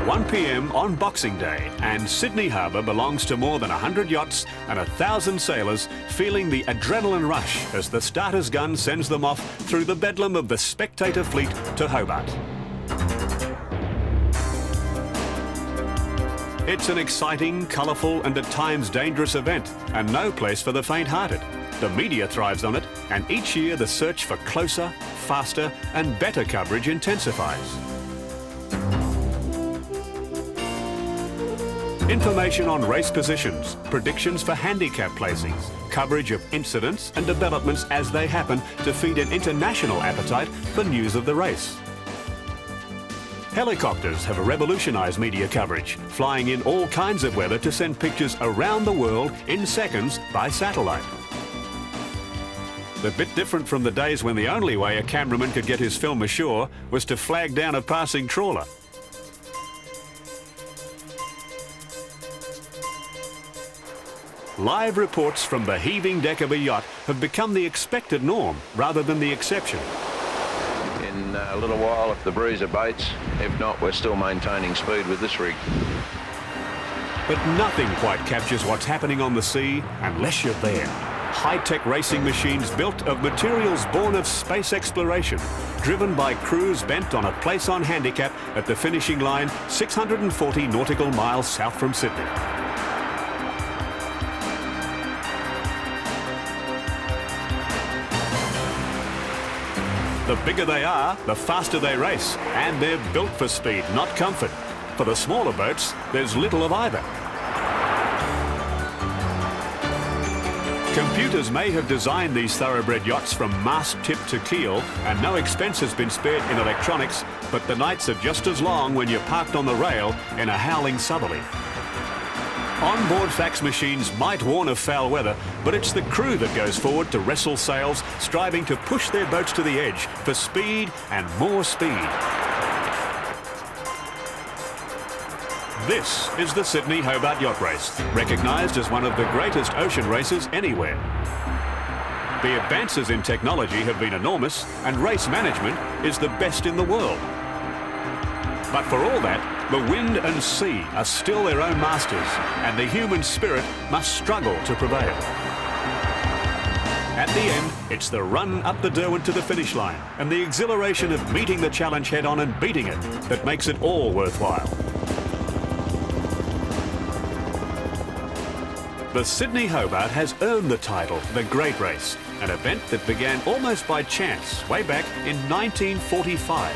1 p.m. on Boxing Day, and Sydney Harbour belongs to more than 100 yachts and 1,000 sailors feeling the adrenaline rush as the starter's gun sends them off through the bedlam of the spectator fleet to Hobart. It's an exciting, colourful and at times dangerous event, and no place for the faint-hearted. The media thrives on it, and each year the search for closer, faster and better coverage intensifies. Information on race positions, predictions for handicap placings, coverage of incidents and developments as they happen to feed an international appetite for news of the race. Helicopters have revolutionised media coverage, flying in all kinds of weather to send pictures around the world in seconds by satellite. A bit different from the days when the only way a cameraman could get his film ashore was to flag down a passing trawler. Live reports from the heaving deck of a yacht have become the expected norm rather than the exception. In a little while, if the breeze abates, if not, we're still maintaining speed with this rig. But nothing quite captures what's happening on the sea unless you're there. High-tech racing machines built of materials born of space exploration, driven by crews bent on a place on handicap at the finishing line 640 nautical miles south from Sydney. The bigger they are, the faster they race, and they're built for speed, not comfort. For the smaller boats, there's little of either. Computers may have designed these thoroughbred yachts from mast tip to keel, and no expense has been spared in electronics, but the nights are just as long when you're parked on the rail in a howling southerly. On-board fax machines might warn of foul weather, but it's the crew that goes forward to wrestle sails, striving to push their boats to the edge for speed and more speed. This is the Sydney Hobart Yacht Race, recognised as one of the greatest ocean races anywhere. The advances in technology have been enormous, and race management is the best in the world. But for all that, the wind and sea are still their own masters, and the human spirit must struggle to prevail. At the end, it's the run up the Derwent to the finish line, and the exhilaration of meeting the challenge head-on and beating it that makes it all worthwhile. The Sydney Hobart has earned the title The Great Race, an event that began almost by chance way back in 1945.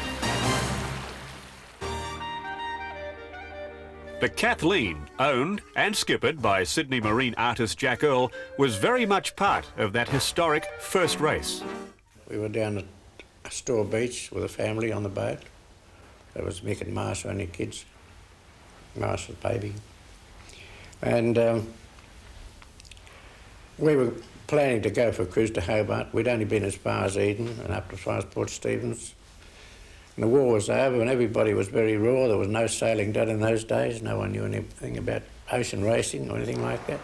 The Kathleen, owned and skippered by Sydney marine artist Jack Earl, was very much part of that historic first race. We were down at Store Beach with a family on the boat. There was Mick and Marsha, only kids. Marsha's baby. And we were planning to go for a cruise to Hobart. We'd only been as far as Eden and up as far as Port Stephens. And the war was over and everybody was very raw. There was no sailing done in those days. No one knew anything about ocean racing or anything like that.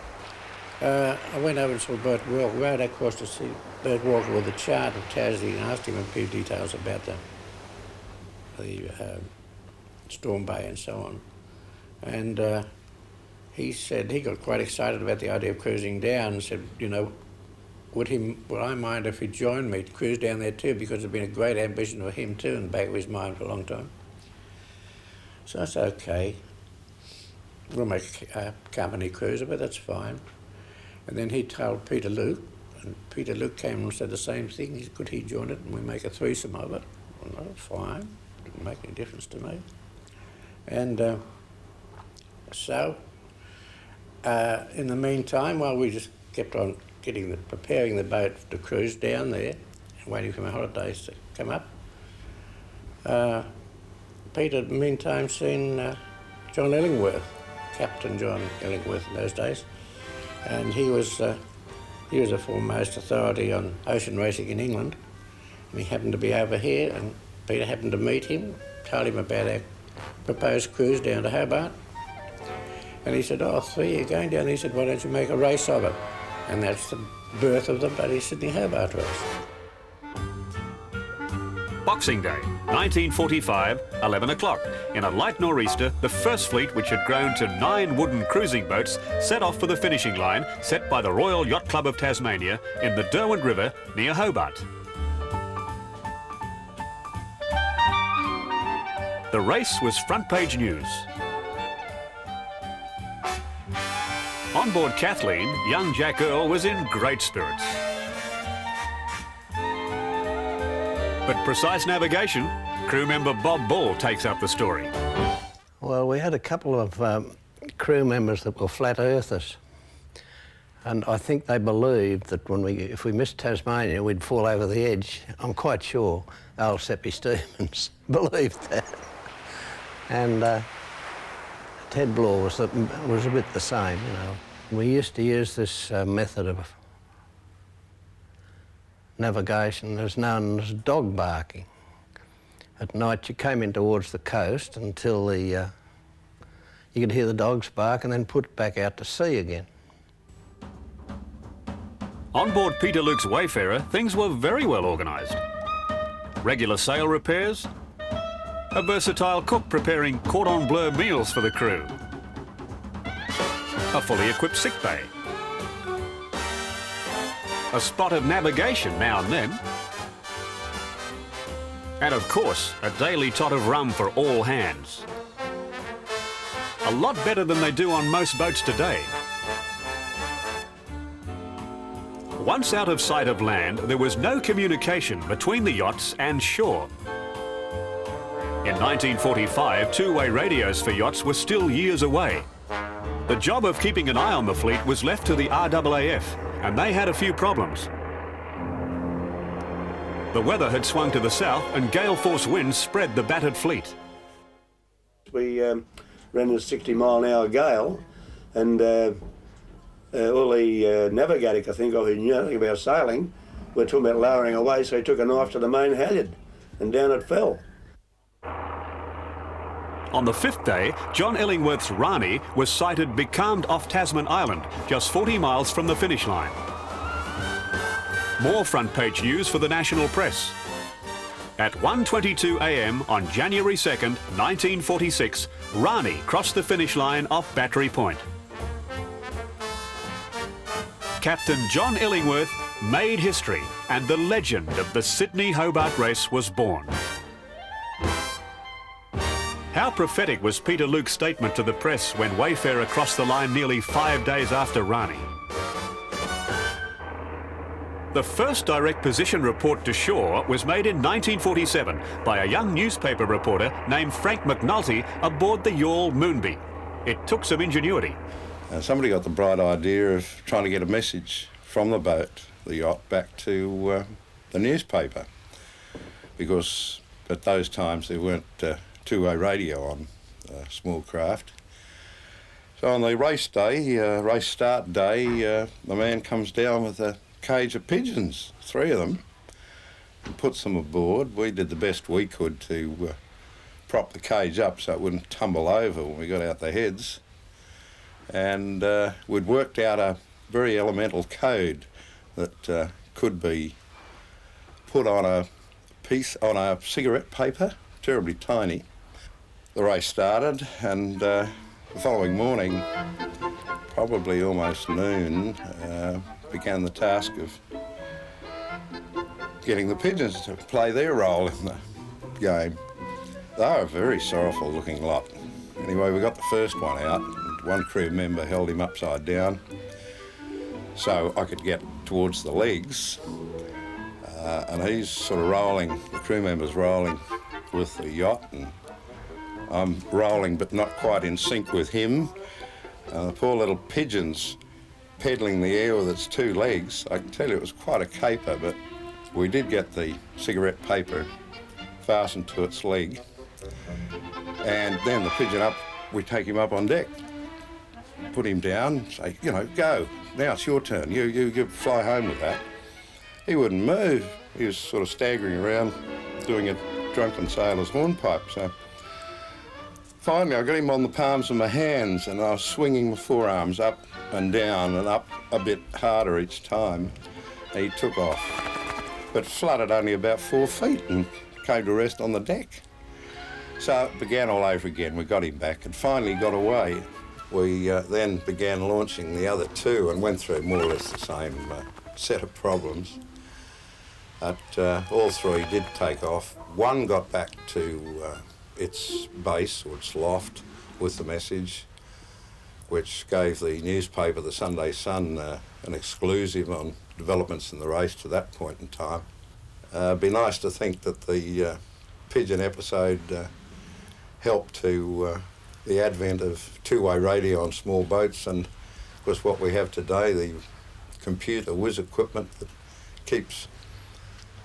I went over and saw Bert Walker, rode across to see Bert Walker with a chart of Tassie and asked him a few details about the Storm Bay and so on. And he said he got quite excited about the idea of cruising down and said, you know, would I mind if he joined me to cruise down there too, because it'd been a great ambition for him too in the back of his mind for a long time. So I said, okay, we'll make a company cruiser, but that's fine. And then he told Peter Luke, and Peter Luke came and said the same thing. Could he join it and we make a threesome of it? Well, no, fine, didn't make any difference to me. And so in the meantime, while we just kept on preparing the boat to cruise down there and waiting for my holidays to come up, Peter, in the meantime, seen John Illingworth, Captain John Illingworth in those days, and he was the foremost authority on ocean racing in England, and he happened to be over here, and Peter happened to meet him, told him about our proposed cruise down to Hobart, and he said, oh, three, you're going down there. He said, why don't you make a race of it? And that's the birth of the bloody Sydney Hobart Race. Boxing Day, 1945, 11 o'clock. In a light nor'easter, the first fleet, which had grown to 9 wooden cruising boats, set off for the finishing line set by the Royal Yacht Club of Tasmania in the Derwent River near Hobart. The race was front page news. On board Kathleen, young Jack Earl was in great spirits. But precise navigation, crew member Bob Ball takes up the story. Well, we had a couple of crew members that were flat earthers, and I think they believed that if we missed Tasmania, we'd fall over the edge. I'm quite sure old Seppi Stevens believed that. And Ted Bloor was a bit the same, you know. We used to use this method of navigation that's known as dog barking. At night you came in towards the coast until you could hear the dogs bark and then put back out to sea again. On board Peter Luke's Wayfarer, things were very well organised. Regular sail repairs, a versatile cook preparing cordon bleu meals for the crew, a fully equipped sick bay, a spot of navigation now and then, and of course, a daily tot of rum for all hands. A lot better than they do on most boats today. Once out of sight of land, there was no communication between the yachts and shore. In 1945, two-way radios for yachts were still years away. The job of keeping an eye on the fleet was left to the RAAF, and they had a few problems. The weather had swung to the south and gale-force winds spread the battered fleet. We ran a 60-mile-an-hour gale, and all the navigator could think of who knew nothing about sailing were talking about lowering away, so he took a knife to the main halyard, and down it fell. On the fifth day, John Illingworth's Rani was sighted becalmed off Tasman Island, just 40 miles from the finish line. More front page news for the national press. At 1:22 a.m. on January 2nd, 1946, Rani crossed the finish line off Battery Point. Captain John Illingworth made history, and the legend of the Sydney Hobart Race was born. How prophetic was Peter Luke's statement to the press when Wayfarer crossed the line nearly 5 days after Rani? The first direct position report to shore was made in 1947 by a young newspaper reporter named Frank McNulty aboard the yawl Moonbee. It took some ingenuity. Somebody got the bright idea of trying to get a message from the boat, the yacht, back to the newspaper, because at those times there weren't two-way radio on small craft. So on the race day, race start day, the man comes down with a cage of pigeons, 3 of them, and puts them aboard. We did the best we could to prop the cage up so it wouldn't tumble over when we got out the heads. And we'd worked out a very elemental code that could be put on a cigarette paper, terribly tiny. The race started, and the following morning, probably almost noon, began the task of getting the pigeons to play their role in the game. They were a very sorrowful looking lot. Anyway, we got the first one out, and one crew member held him upside down so I could get towards the legs, and he's sort of rolling, the crew member's rolling with the yacht, and I'm rolling but not quite in sync with him. The poor little pigeon's peddling the air with its 2 legs. I can tell you it was quite a caper, but we did get the cigarette paper fastened to its leg. And then the pigeon up, we take him up on deck, put him down, say, you know, go, now it's your turn, you fly home with that. He wouldn't move. He was sort of staggering around doing a drunken sailor's hornpipe. So finally I got him on the palms of my hands, and I was swinging my forearms up and down and up a bit harder each time. He took off, but flooded only about 4 feet and came to rest on the deck. So it began all over again. We got him back and finally got away. We then began launching the other two and went through more or less the same set of problems. But all three did take off. One got back to its base or its loft with the message, which gave the newspaper, the Sunday Sun, an exclusive on developments in the race to that point in time. It'd be nice to think that the pigeon episode helped to the advent of two-way radio on small boats, and of course what we have today, the computer whiz equipment that keeps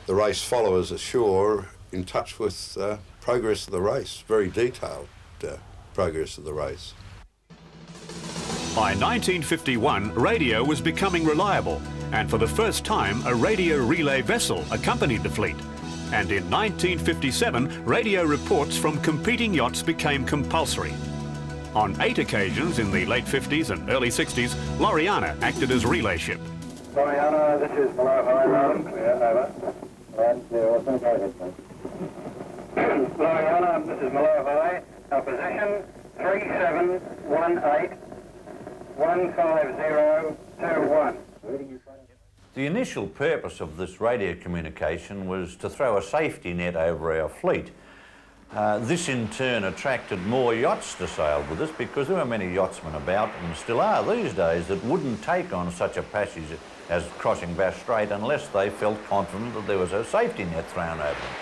the race followers ashore in touch with progress of the race, very detailed progress of the race. By 1951, radio was becoming reliable, and for the first time, a radio relay vessel accompanied the fleet. And in 1957, radio reports from competing yachts became compulsory. On 8 occasions in the late 50s and early 60s, Loriana acted as relay ship. Loriana, this is below high round. Clear, over. Land clear, open, go ahead, please. Loriana, this is below high. Our position, 3718. 15021. The initial purpose of this radio communication was to throw a safety net over our fleet. This in turn attracted more yachts to sail with us because there were many yachtsmen about, and still are these days, that wouldn't take on such a passage as crossing Bass Strait unless they felt confident that there was a safety net thrown over them.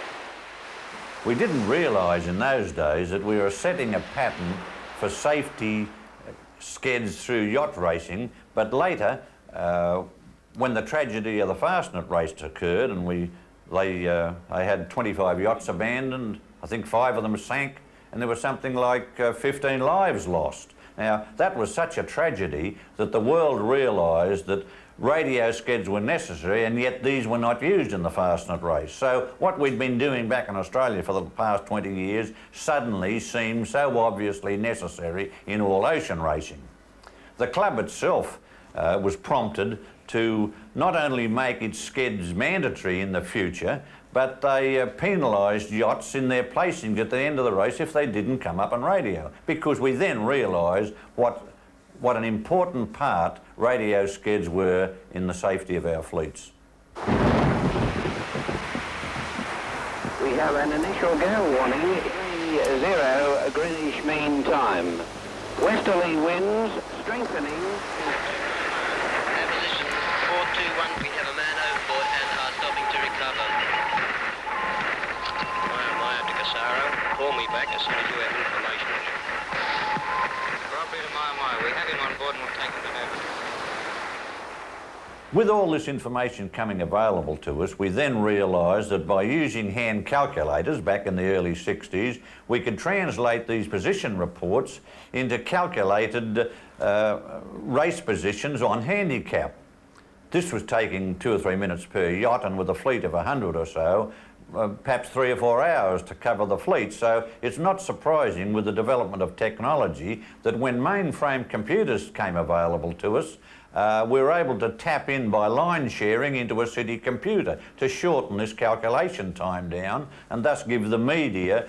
We didn't realise in those days that we were setting a pattern for safety skeds through yacht racing, but later, when the tragedy of the Fastnet race occurred and they had 25 yachts abandoned, I think 5 of them sank, and there was something like 15 lives lost. Now, that was such a tragedy that the world realised that radio skeds were necessary, and yet these were not used in the Fastnet race. So what we'd been doing back in Australia for the past 20 years suddenly seemed so obviously necessary in all ocean racing. The club itself was prompted to not only make its skeds mandatory in the future, but they penalised yachts in their placings at the end of the race if they didn't come up on radio, because we then realised what an important part radio skeds were in the safety of our fleets. We have an initial gale warning, 30 Greenwich Mean Time. Westerly winds strengthening. Position 421, we have a man overboard and are stopping to recover. Maya Casaro, call me back as soon as you have information. Robbery to Maya, we have him on board and we'll take him to Hobart. With all this information coming available to us, we then realised that by using hand calculators back in the early 60s, we could translate these position reports into calculated race positions on handicap. This was taking 2 or 3 minutes per yacht, and with a fleet of 100 or so, perhaps 3 or 4 hours to cover the fleet. So it's not surprising with the development of technology that when mainframe computers came available to us, we were able to tap in by line sharing into a city computer to shorten this calculation time down and thus give the media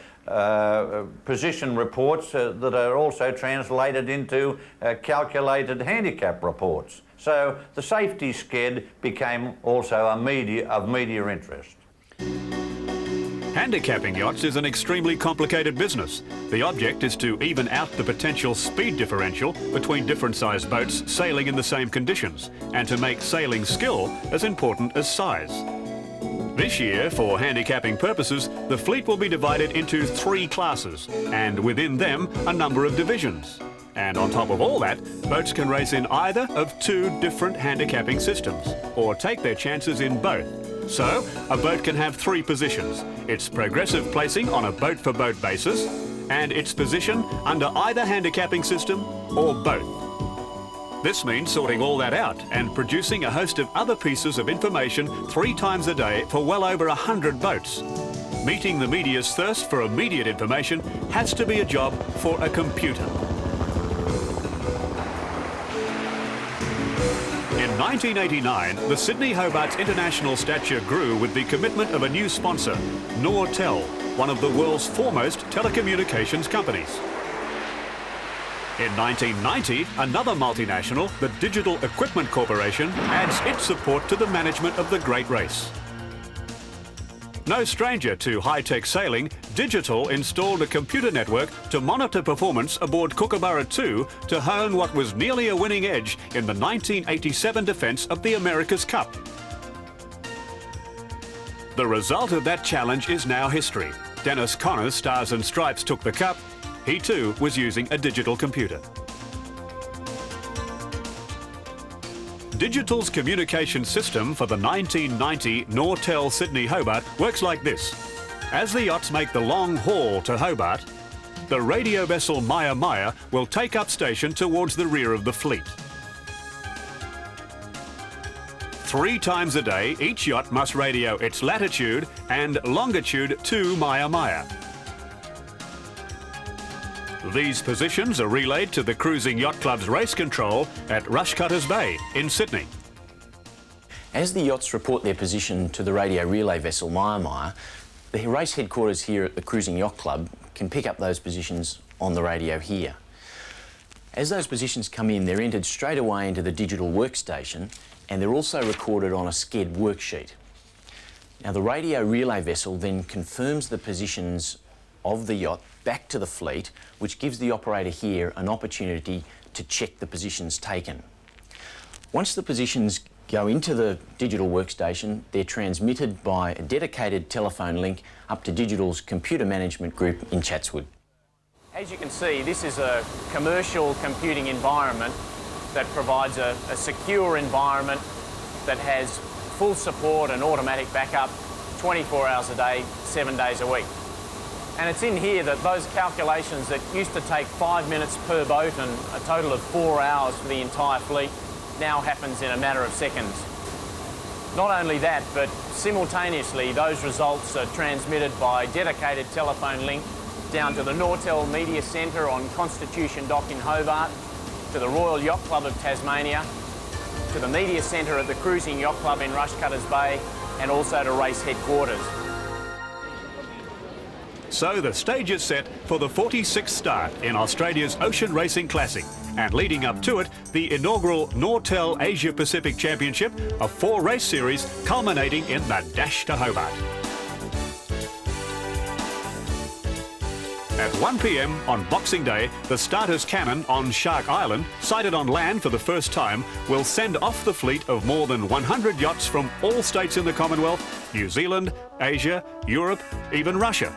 position reports that are also translated into calculated handicap reports. So the safety sked became also of media interest. Handicapping yachts is an extremely complicated business. The object is to even out the potential speed differential between different sized boats sailing in the same conditions, and to make sailing skill as important as size. This year, for handicapping purposes, the fleet will be divided into 3 classes, and within them, a number of divisions. And on top of all that, boats can race in either of 2 different handicapping systems, or take their chances in both. So, a boat can have 3 positions: its progressive placing on a boat-for-boat basis, and its position under either handicapping system, or both. This means sorting all that out and producing a host of other pieces of information 3 times a day for well over 100 boats. Meeting the media's thirst for immediate information has to be a job for a computer. In 1989, the Sydney Hobart's international stature grew with the commitment of a new sponsor, Nortel, one of the world's foremost telecommunications companies. In 1990, another multinational, the Digital Equipment Corporation, adds its support to the management of the Great Race. No stranger to high-tech sailing, Digital installed a computer network to monitor performance aboard Kookaburra 2 to hone what was nearly a winning edge in the 1987 defence of the America's Cup. The result of that challenge is now history. Dennis Connor's Stars and Stripes took the cup. He too was using a digital computer. Digital's communication system for the 1990 Nortel Sydney Hobart works like this. As the yachts make the long haul to Hobart, the radio vessel Maya will take up station towards the rear of the fleet. 3 times a day, each yacht must radio its latitude and longitude to Maya. These positions are relayed to the Cruising Yacht Club's race control at Rushcutters Bay in Sydney. As the yachts report their position to the radio relay vessel Maya, the race headquarters here at the Cruising Yacht Club can pick up those positions on the radio here. As those positions come in, they're entered straight away into the digital workstation, and they're also recorded on a SCED worksheet. Now, the radio relay vessel then confirms the positions of the yacht back to the fleet, which gives the operator here an opportunity to check the positions taken. Once the positions go into the digital workstation, they're transmitted by a dedicated telephone link up to Digital's computer management group in Chatswood. As you can see, this is a commercial computing environment that provides a secure environment that has full support and automatic backup 24 hours a day, 7 days a week. And it's in here that those calculations that used to take 5 minutes per boat and a total of 4 hours for the entire fleet now happens in a matter of seconds. Not only that, but simultaneously those results are transmitted by dedicated telephone link down to the Nortel Media Centre on Constitution Dock in Hobart, to the Royal Yacht Club of Tasmania, to the Media Centre at the Cruising Yacht Club in Rushcutters Bay, and also to race headquarters. So the stage is set for the 46th start in Australia's Ocean Racing Classic, and leading up to it, the inaugural Nortel Asia Pacific Championship, a 4-race series culminating in the Dash to Hobart. At 1 p.m. on Boxing Day, the starter's cannon on Shark Island, sighted on land for the first time, will send off the fleet of more than 100 yachts from all states in the Commonwealth, New Zealand, Asia, Europe, even Russia.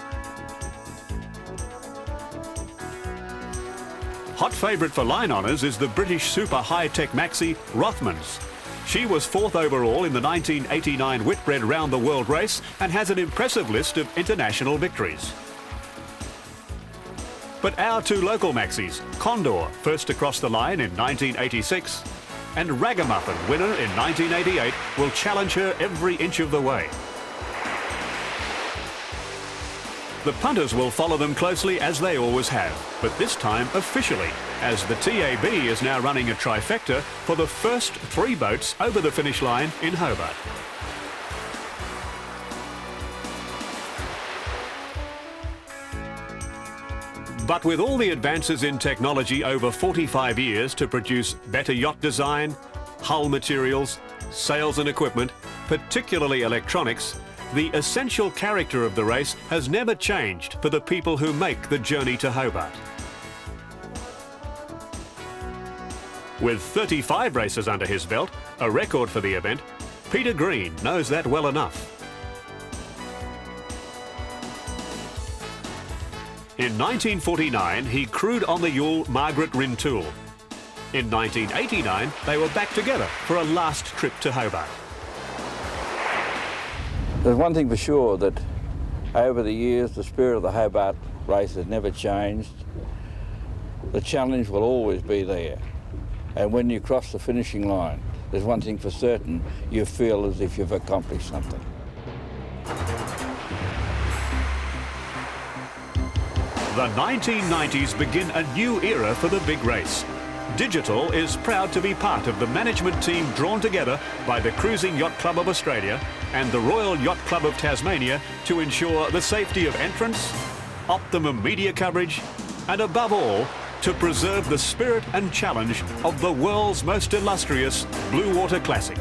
Hot favourite for line honours is the British super high-tech maxi Rothmans. She was 4th overall in the 1989 Whitbread Round the World race and has an impressive list of international victories. But our 2 local maxis, Condor, first across the line in 1986, and Ragamuffin, winner in 1988, will challenge her every inch of the way. The punters will follow them closely as they always have, but this time officially, as the TAB is now running a trifecta for the first 3 boats over the finish line in Hobart. But with all the advances in technology over 45 years to produce better yacht design, hull materials, sails and equipment, particularly electronics, the essential character of the race has never changed for the people who make the journey to Hobart. With 35 races under his belt, a record for the event, Peter Green knows that well enough. In 1949, he crewed on the yawl Margaret Rintoul. In 1989, they were back together for a last trip to Hobart. There's one thing for sure, that over the years the spirit of the Hobart race has never changed. The challenge will always be there. And when you cross the finishing line, there's one thing for certain, you feel as if you've accomplished something. The 1990s begin a new era for the big race. Digital is proud to be part of the management team drawn together by the Cruising Yacht Club of Australia and the Royal Yacht Club of Tasmania to ensure the safety of entrance, optimum media coverage, and above all, to preserve the spirit and challenge of the world's most illustrious Blue Water Classic.